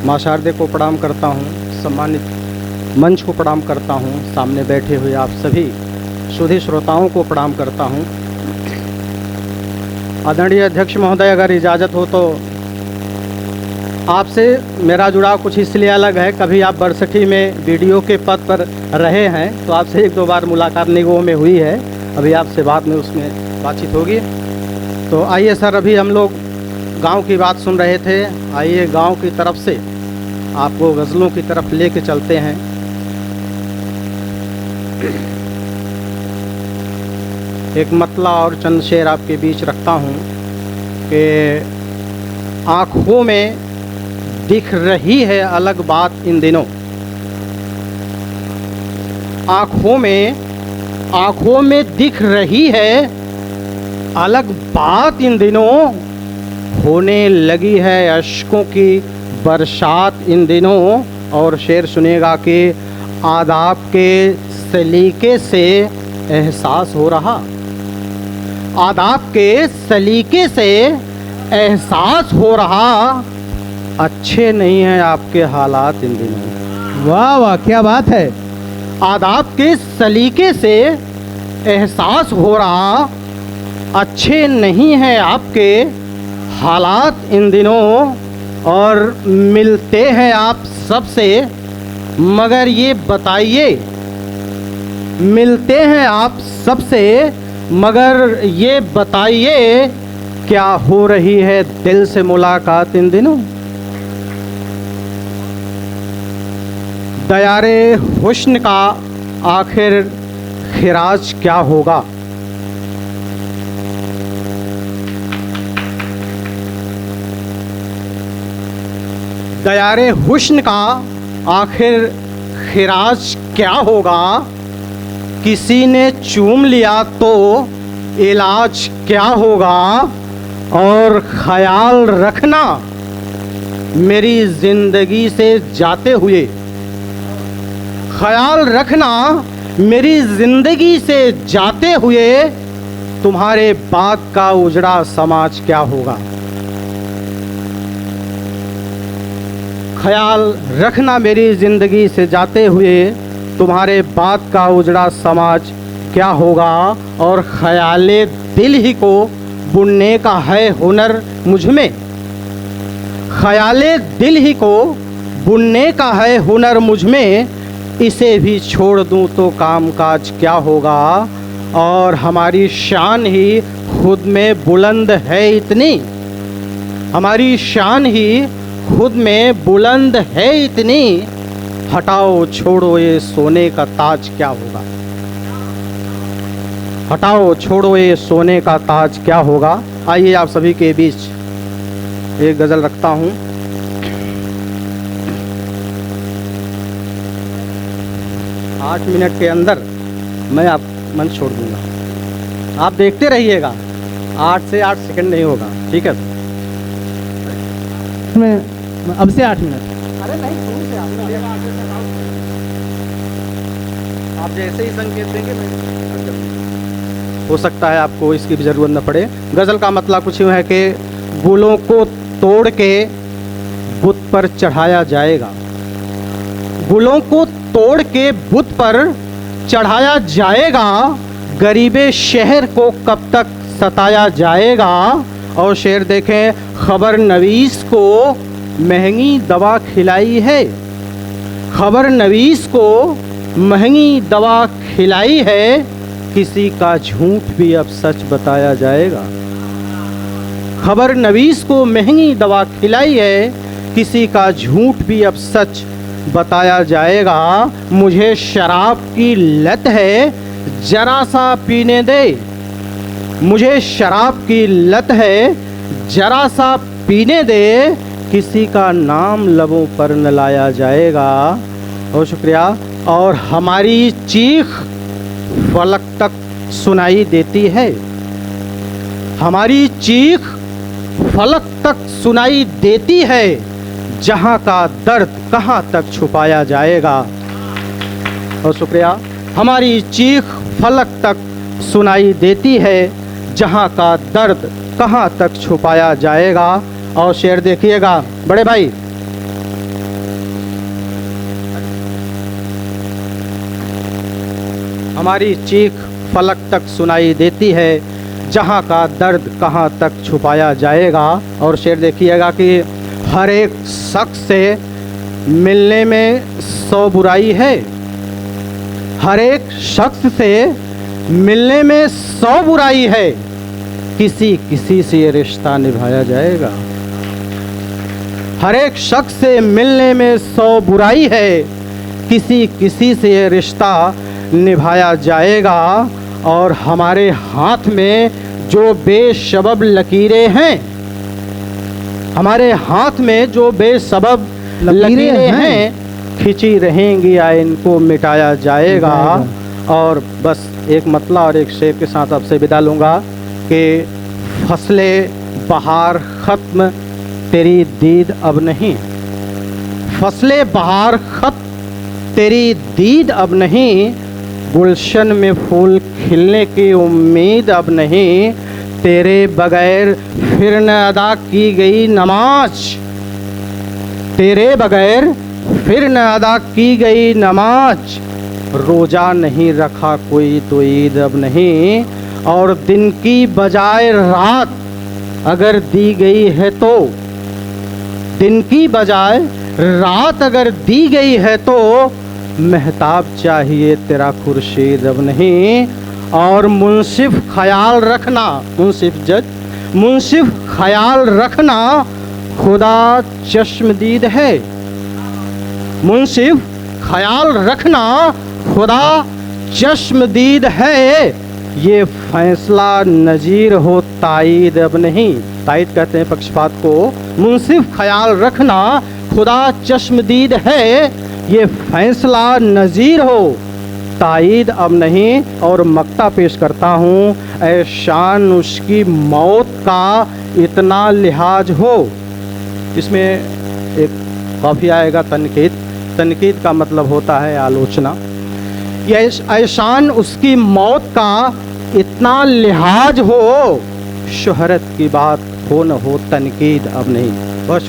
माँ शारदे को प्रणाम करता हूँ, सम्मानित मंच को प्रणाम करता हूँ, सामने बैठे हुए आप सभी सुधी श्रोताओं को प्रणाम करता हूँ। आदरणीय अध्यक्ष महोदय, अगर इजाज़त हो तो आपसे मेरा जुड़ाव कुछ इसलिए अलग है। कभी आप बरसठी में वीडियो के पद पर रहे हैं तो आपसे एक दो बार मुलाकात निगोह में हुई है, अभी आपसे बाद में उसमें बातचीत होगी। तो आइए सर, अभी हम लोग गांव की बात सुन रहे थे, आइए गांव की तरफ से आपको गज़लों की तरफ लेके चलते हैं। एक मतला और चंद शेर आपके बीच रखता हूँ कि आँखों में दिख रही है अलग बात इन दिनों, आँखों में दिख रही है अलग बात इन दिनों, होने लगी है अश्कों की बरसात इन दिनों। और शेर सुनेगा कि आदाब के सलीके से एहसास हो रहा, आदाब के सलीके से एहसास हो रहा, अच्छे नहीं हैं आपके हालात इन दिनों। वाह वाह, क्या बात है। आदाब के सलीके से एहसास हो रहा, अच्छे नहीं हैं आपके हालात इन दिनों। और मिलते हैं आप सबसे मगर ये बताइए, मिलते हैं आप सबसे मगर ये बताइए, क्या हो रही है दिल से मुलाकात इन दिनों। दयारे हुस्न का आखिर खिराज क्या होगा। दयारे हुस्न का आखिर खिराज क्या होगा, किसी ने चूम लिया तो इलाज क्या होगा। और ख्याल रखना मेरी ज़िंदगी से जाते हुए, ख्याल रखना मेरी ज़िंदगी से जाते हुए, तुम्हारे बाद का उजड़ा समाज क्या होगा। ख्याल रखना मेरी ज़िंदगी से जाते हुए, तुम्हारे बाद का उजड़ा समाज क्या होगा। और ख्याले दिल ही को बुनने का है हुनर मुझ में, ख्याले दिल ही को बुनने का है हुनर मुझ में, इसे भी छोड़ दूं तो काम काज क्या होगा। और हमारी शान ही खुद में बुलंद है इतनी, हमारी शान ही खुद में बुलंद है इतनी, हटाओ छोड़ो ये सोने का ताज क्या होगा। हटाओ छोड़ो ये सोने का ताज क्या होगा। आइए आप सभी के बीच एक गज़ल रखता हूँ। आठ मिनट के अंदर मैं आप मंच छोड़ दूंगा, आप देखते रहिएगा, 8 से 8 सेकंड नहीं होगा, ठीक है। मैं अब से 8 मिनट। अरे नहीं, शुरू से आप जैसे ही संकेत देंगे मैं, हो सकता है आपको इसकी भी ज़रूरत न पड़े। गज़ल का मतलब कुछ यूँ है कि गुलों को तोड़ के बुत पर चढ़ाया जाएगा, गुलों को तोड़ के बुत पर चढ़ाया जाएगा, गरीबे शहर को कब तक सताया जाएगा। और शेर देखें, खबर नवीस को महंगी दवा खिलाई है, खबर नवीस को महंगी दवा खिलाई है, किसी का झूठ भी अब सच बताया जाएगा। खबर नवीस को महंगी दवा खिलाई है, किसी का झूठ भी अब सच बताया जाएगा। मुझे शराब की लत है, जरा सा पीने दे, मुझे शराब की लत है, जरा सा पीने दे, किसी का नाम लबों पर न लाया जाएगा। बहुत शुक्रिया। और हमारी चीख फलक तक सुनाई देती है, हमारी चीख फलक तक सुनाई देती है, जहाँ का दर्द कहाँ तक छुपाया जाएगा। बहुत शुक्रिया। हमारी चीख फलक तक सुनाई देती है, जहाँ का दर्द कहाँ तक छुपाया जाएगा। और शेर देखिएगा बड़े भाई, हमारी चीख फलक तक सुनाई देती है, जहाँ का दर्द कहाँ तक छुपाया जाएगा। और शेर देखिएगा कि हर एक शख्स से मिलने में 100 बुराई है, हर एक शख्स से मिलने में 100 बुराई है, किसी किसी से ये रिश्ता निभाया जाएगा। हर एक शख्स से मिलने में 100 बुराई है, किसी किसी से ये रिश्ता निभाया जाएगा। और हमारे हाथ में जो बेसबब लकीरें हैं, हमारे हाथ में जो बेसबब लकीरें हैं, खिंची रहेंगी या इनको मिटाया जाएगा। और बस एक मतला और एक शेर के साथ आपसे विदा लूँगा कि फसले बहार ख़त्म तेरी दीद अब नहीं, फसले बहार ख़त्म तेरी दीद अब नहीं, गुलशन में फूल खिलने की उम्मीद अब नहीं, तेरे बगैर फिर न अदा की गई नमाज, तेरे बगैर फिर न अदा की गई नमाज, रोज़ा नहीं रखा कोई तो ईद अब नहीं, और दिन की बजाय रात अगर दी गई है तो, दिन की बजाय रात अगर दी गई है तो, महताब चाहिए तेरा खुर्शीद अब नहीं। और मुंसिफ ख्याल रखना, मुंसिफ जज, मुंसिफ ख्याल रखना खुदा चश्मदीद है, मुंसिफ ख्याल रखना खुदा चश्मदीद है, ये फैसला नज़ीर हो ताईद अब नहीं। ताईद कहते हैं पक्षपात को। मुंसिफ ख्याल रखना खुदा चश्मदीद है, ये फैसला नज़ीर हो ताईद अब नहीं। और मक्ता पेश करता हूँ, ऐ शान उसकी मौत का इतना लिहाज हो। इसमें एक काफ़ी आएगा तनकीद, तनकीद का मतलब होता है आलोचना। ये ऐशान उसकी मौत का इतना लिहाज हो, शोहरत की बात हो न हो तनकीद अब नहीं। बहुत